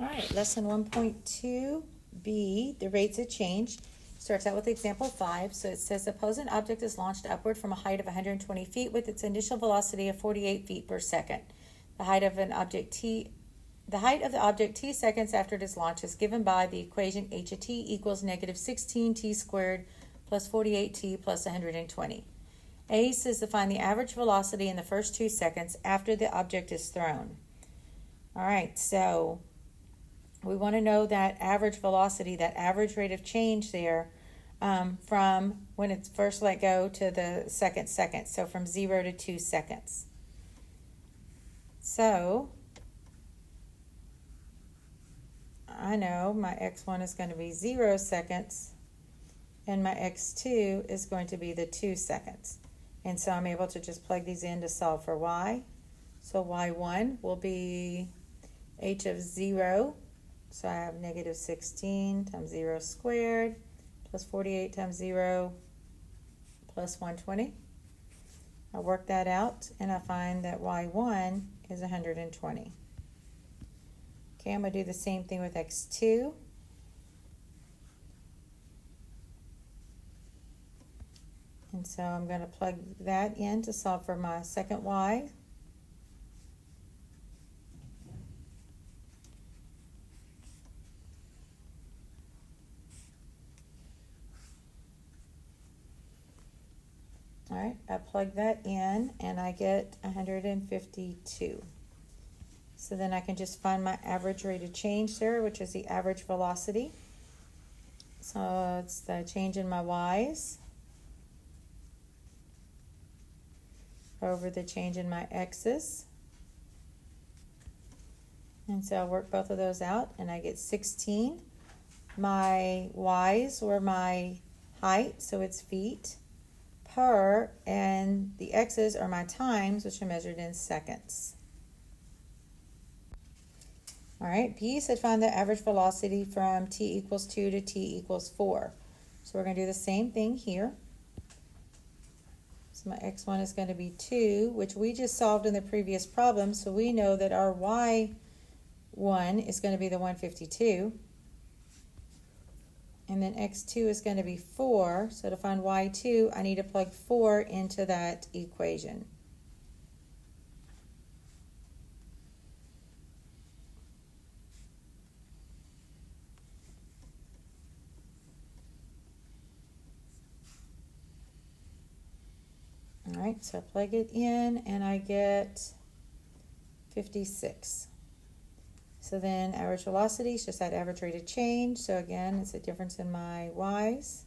All right, lesson 1.2b, the rates of change. Starts out with example 5. So it says, suppose an object is launched upward from a height of 120 feet with its initial velocity of 48 feet per second. The height of the object t seconds after it is launched is given by the equation h of t equals negative 16t squared plus 48t plus 120. A says to find the average velocity in the first 2 seconds after the object is thrown. All right, so we want to know that average velocity, that average rate of change there from when it's first let go to the second, so from 0 to 2 seconds. So I know my x1 is going to be 0 seconds and my x2 is going to be the 2 seconds. And so I'm able to just plug these in to solve for y. So y1 will be h of 0. So I have negative 16 times 0 squared plus 48 times 0 plus 120. I work that out and I find that y1 is 120. Okay, I'm going to do the same thing with x2. And so I'm going to plug that in to solve for my second y. All right, I plug that in and I get 152. So then I can just find my average rate of change there, which is the average velocity. So it's the change in my y's over the change in my x's. And so I'll work both of those out and I get 16. My y's were my height, so it's feet per, and the x's are my times, which are measured in seconds. All right, B said find the average velocity from t equals 2 to t equals 4. So we're going to do the same thing here. So my x1 is going to be 2, which we just solved in the previous problem, so we know that our y1 is going to be the 152. And then x2 is going to be 4. So to find y2, I need to plug 4 into that equation. All right, so I plug it in and I get 56. So then average velocity is just that average rate of change. So again, it's a difference in my y's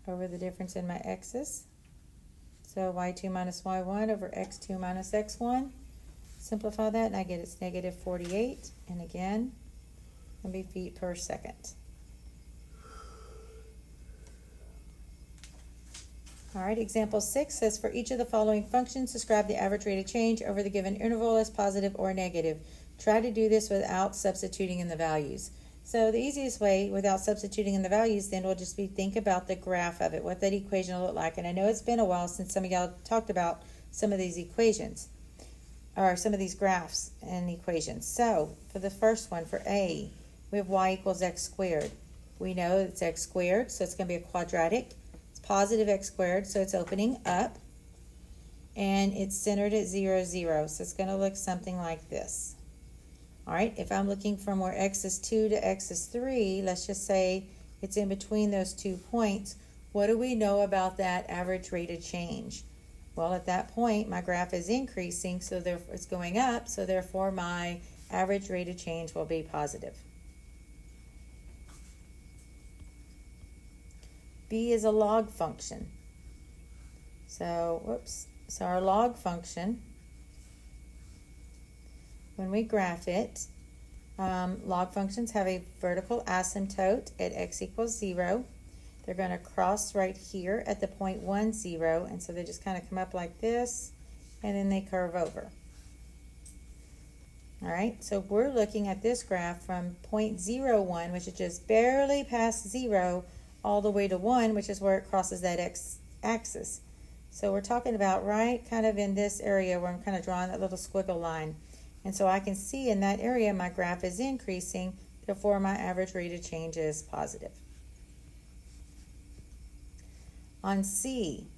over the difference in my x's. So y2 minus y1 over x2 minus x1. Simplify that and I get it's negative 48. And again, it'll be feet per second. All right, example 6 says for each of the following functions, describe the average rate of change over the given interval as positive or negative. Try to do this without substituting in the values. So the easiest way without substituting in the values then will just be think about the graph of it, what that equation will look like. And I know it's been a while since some of y'all talked about some of these equations, or some of these graphs and equations. So for the first one, for A, we have y equals x squared. We know it's x squared, so it's going to be a quadratic. Positive x squared, so it's opening up, and it's centered at 0, 0, so it's going to look something like this. All right, if I'm looking from where x is 2 to x is 3, let's just say it's in between those 2 points. What do we know about that average rate of change? Well, at that point, my graph is increasing, so therefore it's going up, so therefore my average rate of change will be positive. B is a log function. So our log function, when we graph it, log functions have a vertical asymptote at x equals 0. They're going to cross right here at the point 1, 0, and so they just kind of come up like this, and then they curve over. All right, so we're looking at this graph from point 0, 1, which is just barely past 0, all the way to 1, which is where it crosses that x-axis. So we're talking about right kind of in this area where I'm kind of drawing that little squiggle line. And so I can see in that area my graph is increasing, therefore my average rate of change is positive. On C,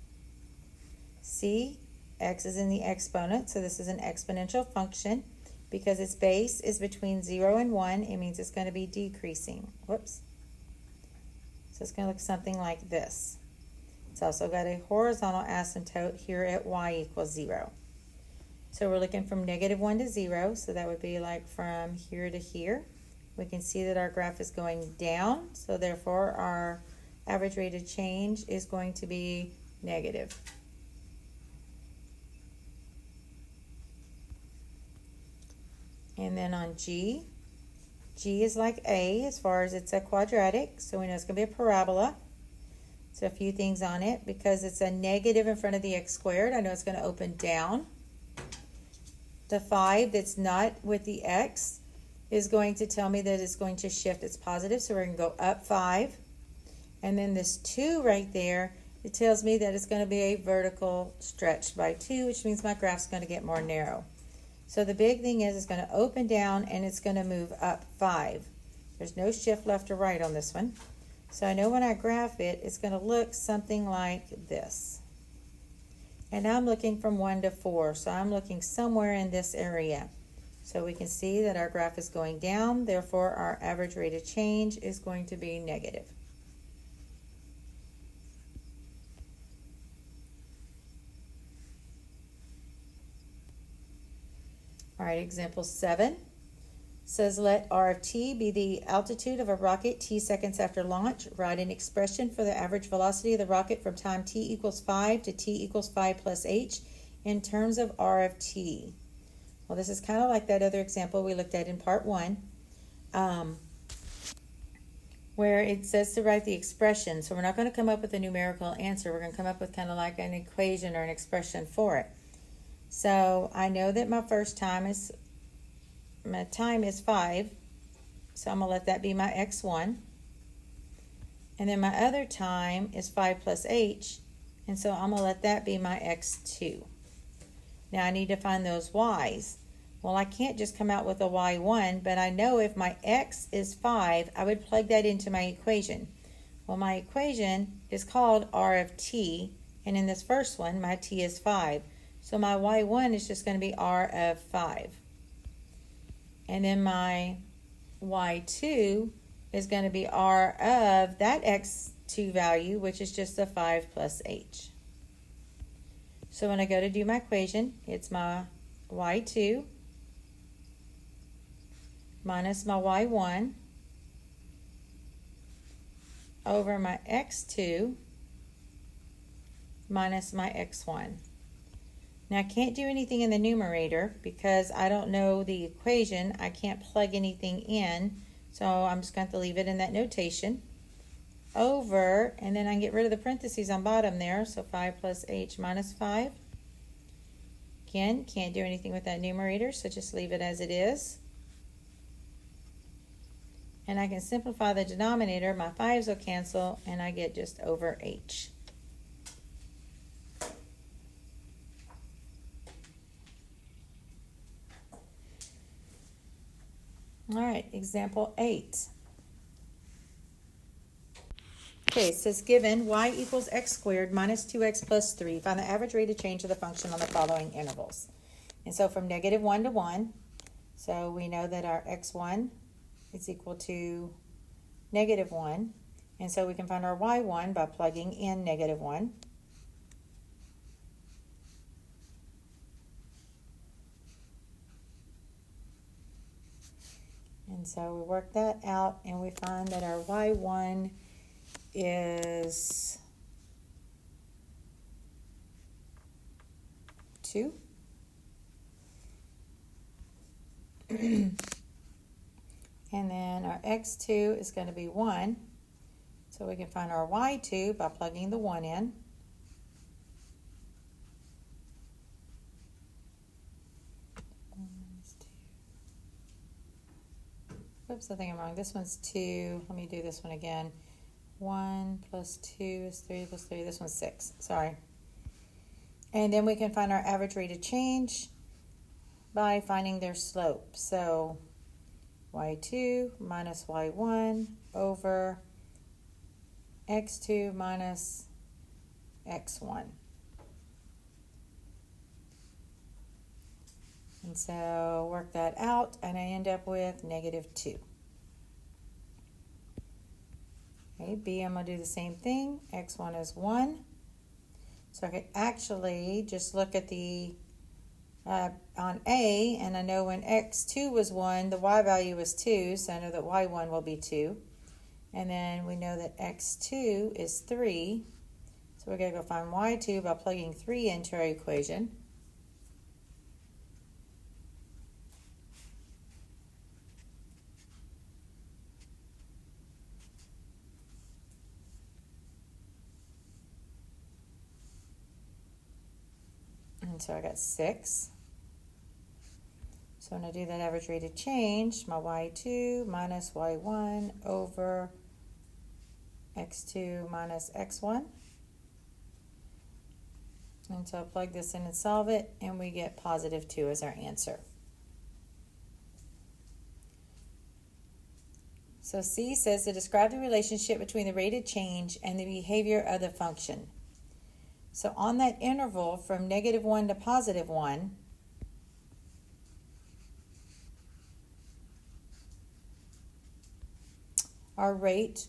x is in the exponent, so this is an exponential function. Because its base is between 0 and 1, it means it's going to be decreasing. Whoops. So it's going to look something like this. It's also got a horizontal asymptote here at y equals 0. So we're looking from -1 to 0, so that would be like from here to here. We can see that our graph is going down, so therefore our average rate of change is going to be negative. And then on G is like A as far as it's a quadratic, so we know it's going to be a parabola. So a few things on it. Because it's a negative in front of the x squared, I know it's going to open down. The 5 that's not with the x is going to tell me that it's going to shift. It's positive, so we're going to go up 5. And then this 2 right there, it tells me that it's going to be a vertical stretch by 2, which means my graph's going to get more narrow. So the big thing is it's going to open down and it's going to move up 5. There's no shift left or right on this one. So I know when I graph it, it's going to look something like this. And I'm looking from 1 to 4, so I'm looking somewhere in this area. So we can see that our graph is going down, therefore our average rate of change is going to be negative. All right, example 7 says let R of t be the altitude of a rocket t seconds after launch. Write an expression for the average velocity of the rocket from time t equals 5 to t equals 5 plus h in terms of R of t. Well, this is kind of like that other example we looked at in part 1, where it says to write the expression. So we're not going to come up with a numerical answer. We're going to come up with kind of like an equation or an expression for it. So I know that my time is 5, so I'm going to let that be my x1. And then my other time is 5 plus h, and so I'm going to let that be my x2. Now I need to find those y's. Well, I can't just come out with a y1, but I know if my x is 5, I would plug that into my equation. Well, my equation is called R of t, and in this first one, my t is 5. So my y1 is just going to be R of 5. And then my y2 is going to be R of that x2 value, which is just a 5 plus h. So when I go to do my equation, it's my y2 minus my y1 over my x2 minus my x1. Now I can't do anything in the numerator because I don't know the equation. I can't plug anything in, so I'm just going to leave it in that notation. Over, and then I can get rid of the parentheses on bottom there, so 5 plus h minus 5. Again, can't do anything with that numerator, so just leave it as it is. And I can simplify the denominator. My 5's will cancel, and I get just over h. All right, example 8. Okay, it says given y equals x squared minus 2x plus 3, find the average rate of change of the function on the following intervals. And so from -1 to 1, so we know that our x1 is equal to -1, and so we can find our y1 by plugging in -1. And so we work that out, and we find that our y1 is 2. And then our x2 is going to be 1. So we can find our y2 by plugging the 1 in. Oops, I think I'm wrong. This one's 2. Let me do this one again. 1 plus 2 is 3 plus 3. This one's 6. Sorry. And then we can find our average rate of change by finding their slope. So y2 minus y1 over x2 minus x1. And so work that out, and I end up with -2. Okay, B, I'm going to do the same thing. X1 is 1. So I could actually just look at the on A, and I know when x2 was 1, the y value was 2, so I know that y1 will be 2. And then we know that x2 is 3, so we're going to go find y2 by plugging 3 into our equation. And so I got 6. So when I do that average rate of change, my y2 minus y1 over x2 minus x1. And so I'll plug this in and solve it, and we get +2 as our answer. So C says to describe the relationship between the rate of change and the behavior of the function. So on that interval from -1 to +1, our rate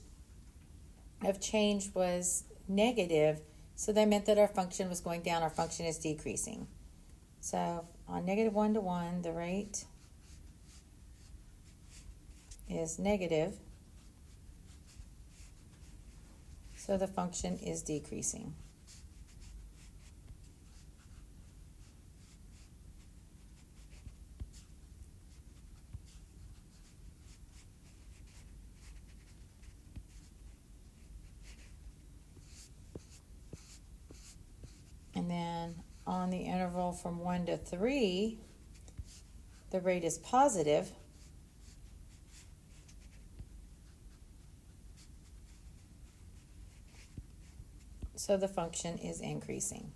of change was negative, so that meant that our function was going down, our function is decreasing. So on -1 to 1, the rate is negative, so the function is decreasing. And then on the interval from 1 to 3, the rate is positive. So the function is increasing.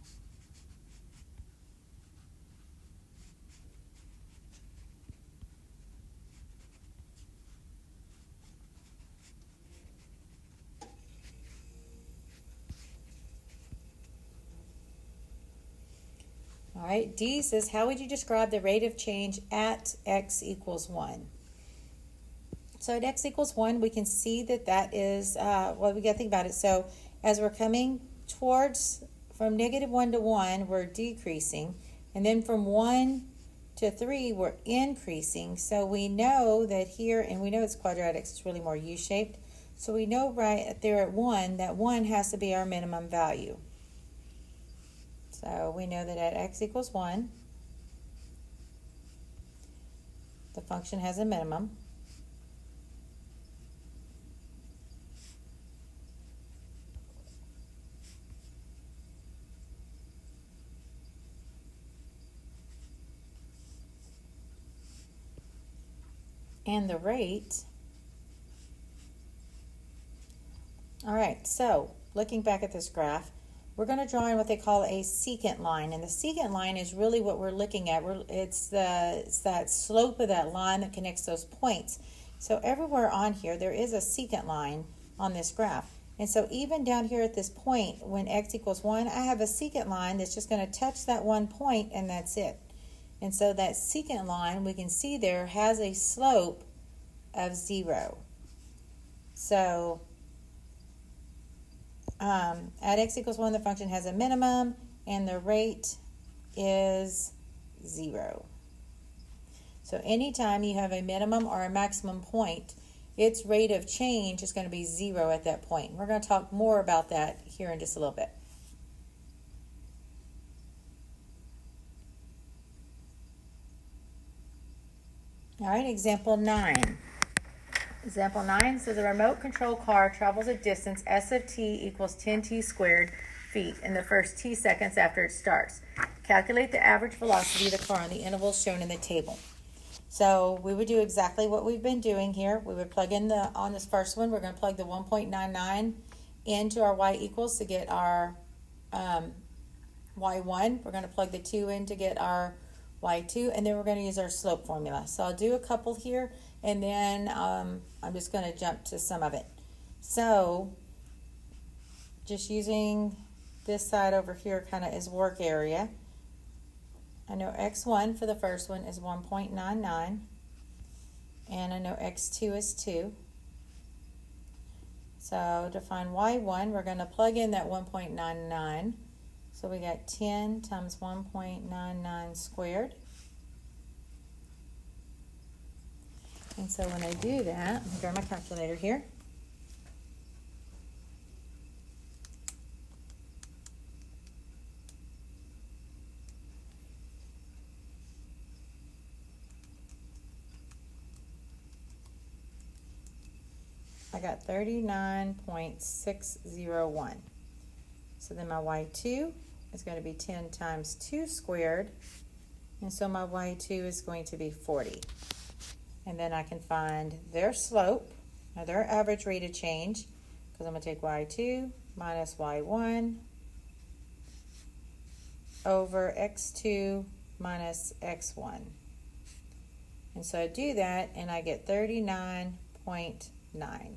All right, D says, how would you describe the rate of change at x equals 1? So at x equals 1, we can see that that is, well, we got to think about it. So as we're coming towards, from -1 to 1, we're decreasing. And then from 1 to 3, we're increasing. So we know that here, and we know it's quadratic, it's really more U-shaped. So we know right there at 1, that 1 has to be our minimum value. So we know that at x equals 1, the function has a minimum. And the rate. All right, so looking back at this graph, we're going to draw in what they call a secant line. And the secant line is really what we're looking at. It's that slope of that line that connects those points. So everywhere on here, there is a secant line on this graph. And so even down here at this point, when x equals 1, I have a secant line that's just going to touch that one point, and that's it. And so that secant line, we can see there, has a slope of 0. So at x equals 1, the function has a minimum, and the rate is 0. So anytime you have a minimum or a maximum point, its rate of change is going to be 0 at that point. We're going to talk more about that here in just a little bit. All right, example 9. Example 9 says a remote control car travels a distance s of t equals 10t squared feet in the first t seconds after it starts. Calculate the average velocity of the car on the intervals shown in the table. So we would do exactly what we've been doing here. We would plug in on this first one, we're going to plug the 1.99 into our y equals to get our y1. We're going to plug the 2 in to get our y2, and then we're going to use our slope formula. So I'll do a couple here, and then I'm just going to jump to some of it. So just using this side over here kind of as work area. I know x1 for the first one is 1.99, and I know x2 is 2. So to find y1, we're going to plug in that 1.99. So we got 10 times 1.99 squared. And so when I do that, I'm going to grab my calculator here. I got 39.601. So then my y2 is going to be 10 times 2 squared. And so my y2 is going to be 40. And then I can find their slope, or their average rate of change, because I'm going to take y2 minus y1 over x2 minus x1. And so I do that, and I get 39.9.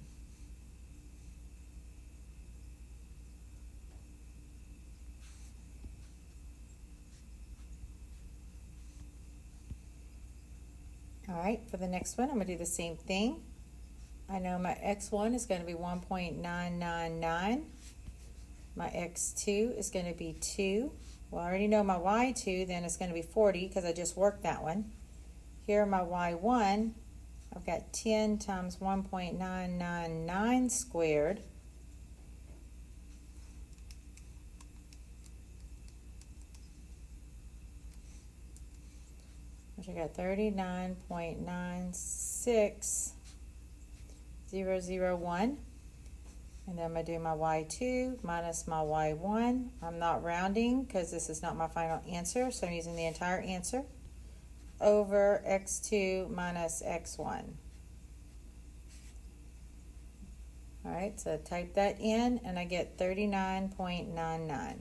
All right, for the next one, I'm going to do the same thing. I know my x1 is going to be 1.999. My x2 is going to be 2. Well, I already know my y2, then it's going to be 40 because I just worked that one. Here, my y1, I've got 10 times 1.999 squared. Which I got 39.96001. And then I'm going to do my y2 minus my y1. I'm not rounding because this is not my final answer, so I'm using the entire answer, over x2 minus x1. All right, so type that in, and I get 39.99.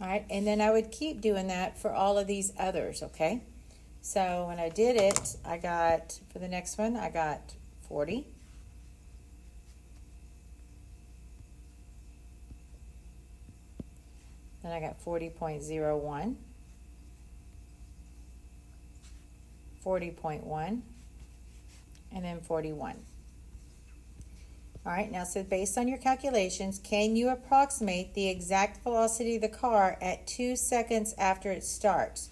All right, and then I would keep doing that for all of these others, okay? So when I did it, I got, for the next one, I got 40. Then I got 40.01, 40.1, and then 41. All right, now so based on your calculations, can you approximate the exact velocity of the car at 2 seconds after it starts?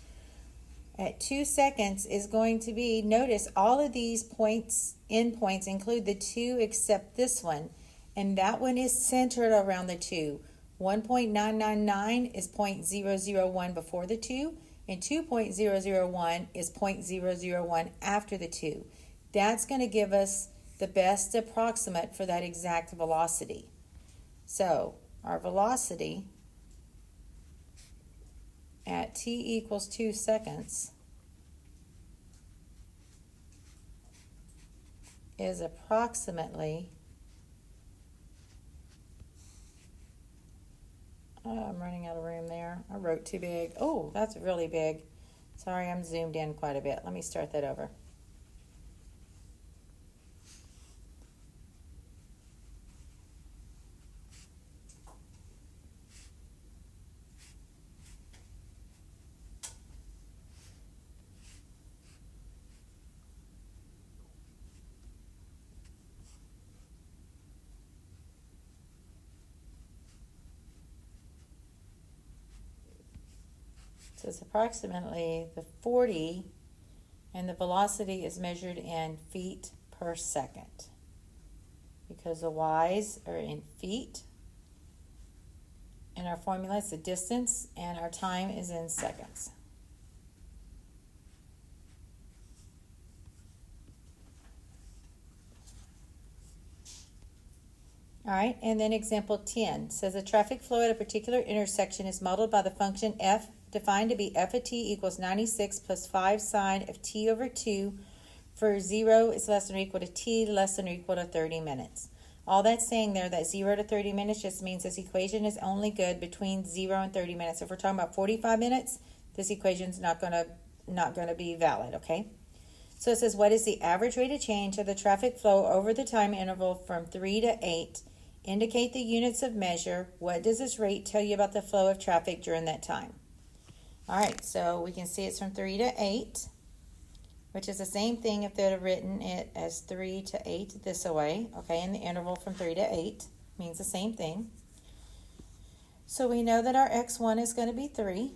At 2 seconds is going to be, notice all of these points, endpoints include the 2 except this one, and that one is centered around the 2. 1.999 is 0.001 before the 2, and 2.001 is 0.001 after the 2. That's going to give us the best approximate for that exact velocity. So our velocity at t equals 2 seconds is approximately, I'm running out of room there. I wrote too big. Oh, that's really big. Sorry, I'm zoomed in quite a bit. Let me start that over. So it's approximately the 40, and the velocity is measured in feet per second because the y's are in feet, and our formula is the distance, and our time is in seconds. All right, and then example 10 says the traffic flow at a particular intersection is modeled by the function f, defined to be f of t equals 96 plus 5 sine of t over 2 for 0 is less than or equal to t less than or equal to 30 minutes. All that's saying there, that 0 to 30 minutes, just means this equation is only good between 0 and 30 minutes. If we're talking about 45 minutes, this equation's not gonna be valid, okay? So it says, what is the average rate of change of the traffic flow over the time interval from 3 to 8? Indicate the units of measure. What does this rate tell you about the flow of traffic during that time? All right, so we can see it's from 3 to 8, which is the same thing if they'd have written it as 3 to 8 this way, okay? And the interval from 3 to 8 means the same thing. So we know that our x1 is going to be 3,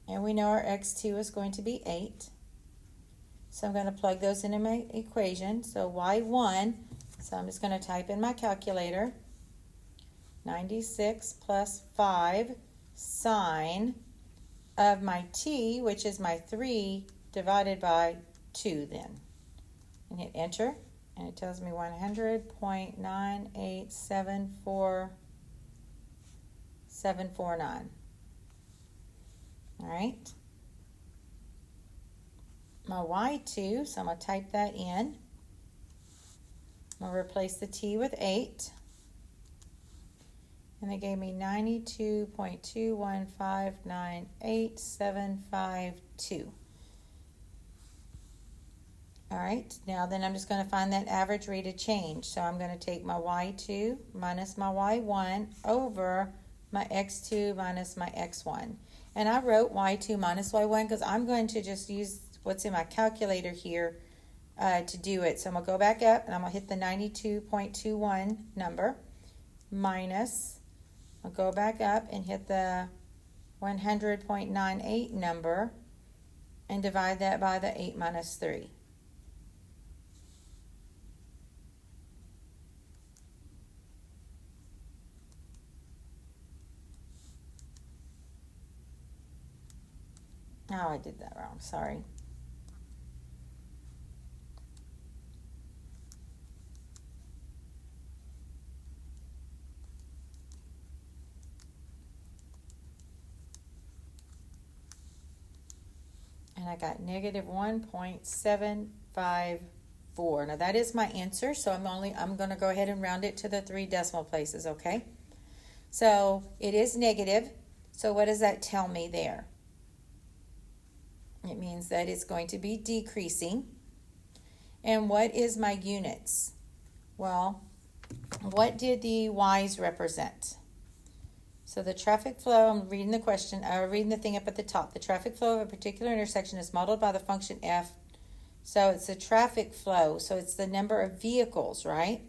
and we know our x2 is going to be 8. So I'm going to plug those into my equation. So y1, so I'm just going to type in my calculator, 96 plus 5 sine of my t, which is my 3, divided by 2 then. And hit enter, and it tells me 100.9874749. All right. My y2, so I'm going to type that in. I'm going to replace the t with 8. And they gave me 92.21598,752. All right, now then I'm just going to find that average rate of change. So I'm going to take my y2 minus my y1 over my x2 minus my x1. And I wrote y2 minus y1 because I'm going to just use what's in my calculator here to do it. So I'm going to go back up and I'm going to hit the 92.21 number minus, I'll go back up and hit the 100.98 number and divide that by the 8 minus 3. Oh, I did that wrong, sorry. And I got negative 1.754. Now that is my answer, so I'm going to go ahead and round it to the 3 decimal places, okay? So it is negative, so what does that tell me there? It means that it's going to be decreasing. And what is my units? Well, what did the y's represent? So the traffic flow, I'm reading the question, reading the thing up at the top. The traffic flow of a particular intersection is modeled by the function f. So it's the traffic flow. So it's the number of vehicles, right?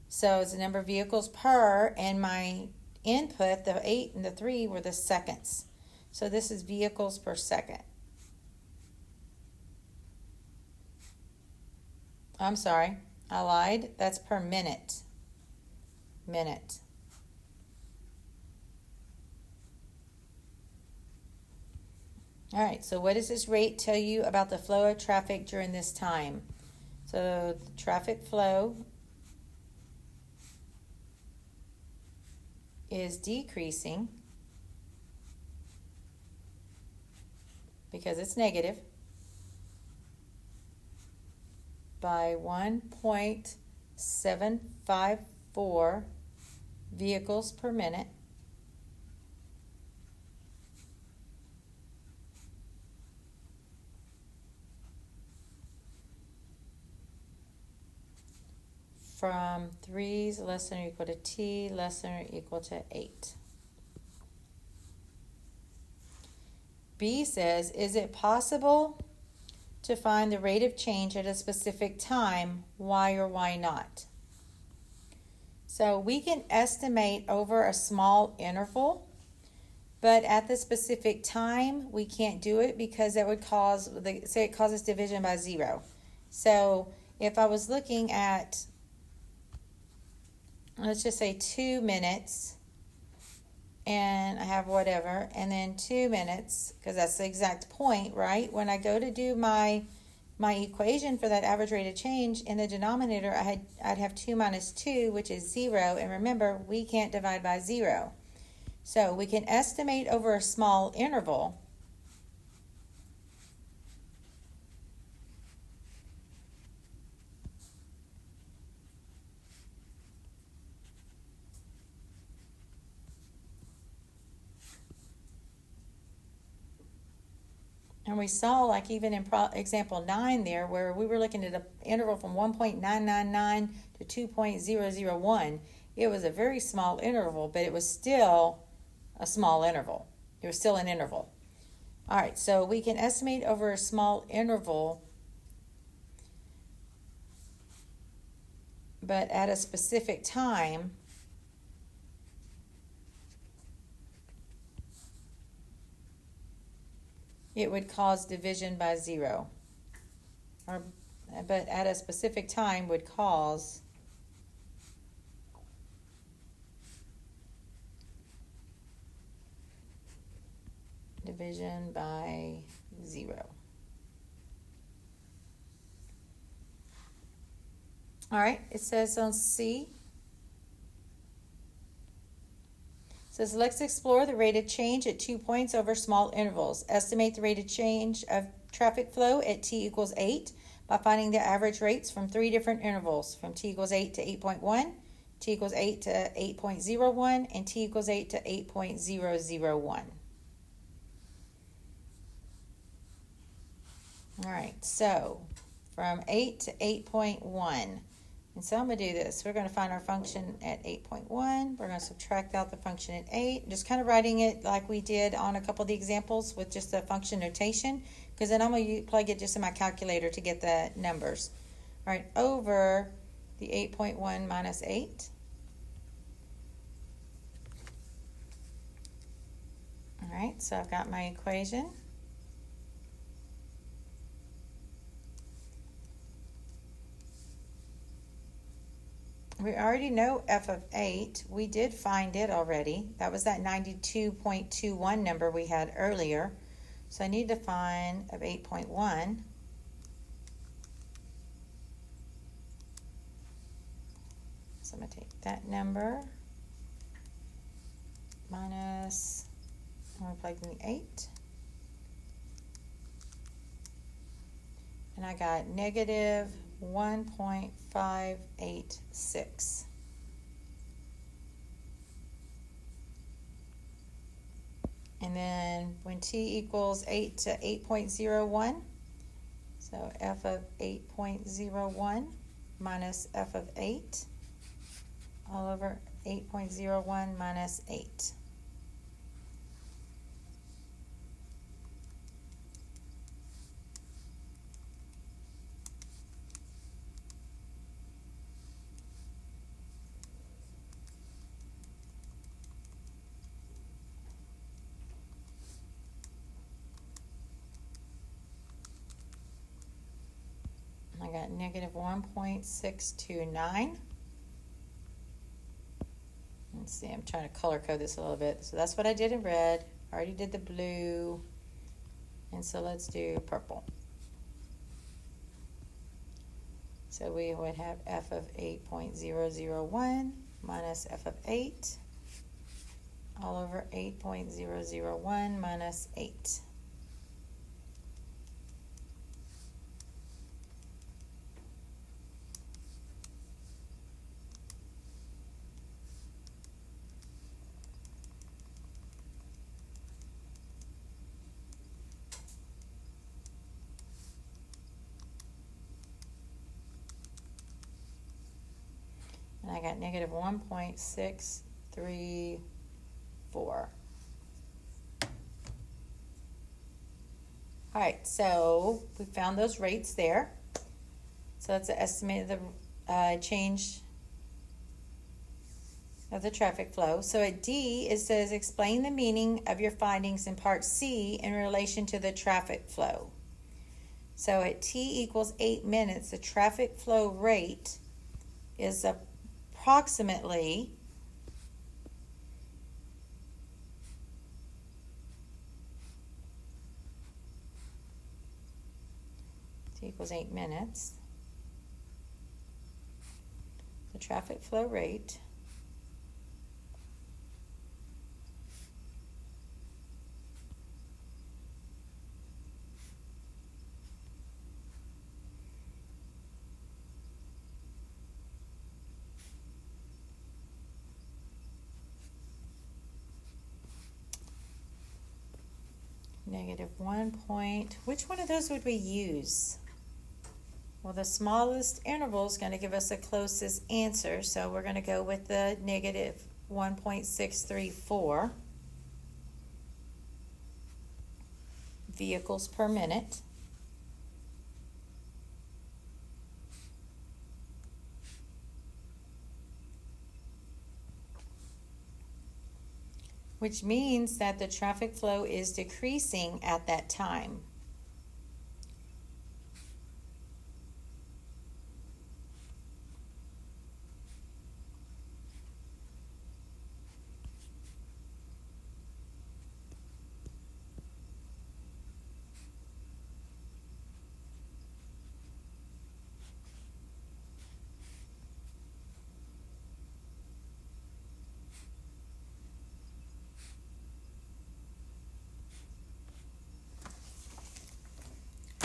So it's the number of vehicles per, and my input, the 8 and the 3, were the seconds. So this is vehicles per second. I'm sorry, I lied. That's per minute. Minute. All right, so what does this rate tell you about the flow of traffic during this time? So the traffic flow is decreasing because it's negative by 1.754 vehicles per minute. From 3's less than or equal to t less than or equal to 8. B says, is it possible to find the rate of change at a specific time, why or why not? So we can estimate over a small interval, but at the specific time, we can't do it because that would cause, say it causes division by 0. So if I was looking at, let's just say 2 minutes, and I have whatever, and then 2 minutes, because that's the exact point, right? When I go to do my equation for that average rate of change, in the denominator, I'd have 2 minus 2, which is 0, and remember, we can't divide by 0. So we can estimate over a small interval. And we saw, like even in example 9 there, where we were looking at an interval from 1.999 to 2.001. It was a very small interval, but it was still a small interval. It was still an interval. All right, so we can estimate over a small interval, but at a specific time, it would cause division by 0. But at a specific time would cause division by 0. All right, it says on C, it says let's explore the rate of change at 2 points over small intervals. Estimate the rate of change of traffic flow at t equals 8 by finding the average rates from 3 different intervals, from t equals 8 to 8.1, t equals 8 to 8.01, and t equals 8 to 8.001. All right, so from 8 to 8.1. And so I'm going to do this. We're going to find our function at 8.1. We're going to subtract out the function at 8. Just kind of writing it like we did on a couple of the examples with just the function notation, because then I'm going to plug it just in my calculator to get the numbers. All right, over the 8.1 minus 8. All right, so I've got my equation. We already know f of 8. We did find it already. That was that 92.21 number we had earlier. So I need to find of 8.1. So I'm going to take that number minus, I'm going to plug in the 8. And I got negative 1.586. And then when t equals 8 to 8.01, so f of 8.01 minus f of 8 all over 8.01 minus 8. I got negative 1.629. Let's see, I'm trying to color code this a little bit. So that's what I did in red. I already did the blue. And so let's do purple. So we would have f of 8.001 minus f of 8 all over 8.001 minus 8. And I got negative 1.634. All right, so we found those rates there. So that's the estimate of the change of the traffic flow. So at D, it says explain the meaning of your findings in part C in relation to the traffic flow. So at t equals 8 minutes, the traffic flow rate is approximately t equals 8 minutes. The traffic flow rate Which one of those would we use? Well, the smallest interval is going to give us the closest answer, so we're going to go with the negative 1.634 vehicles per minute. Which means that the traffic flow is decreasing at that time.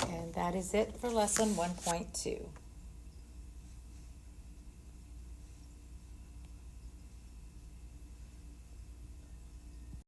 And that is it for lesson 1.2.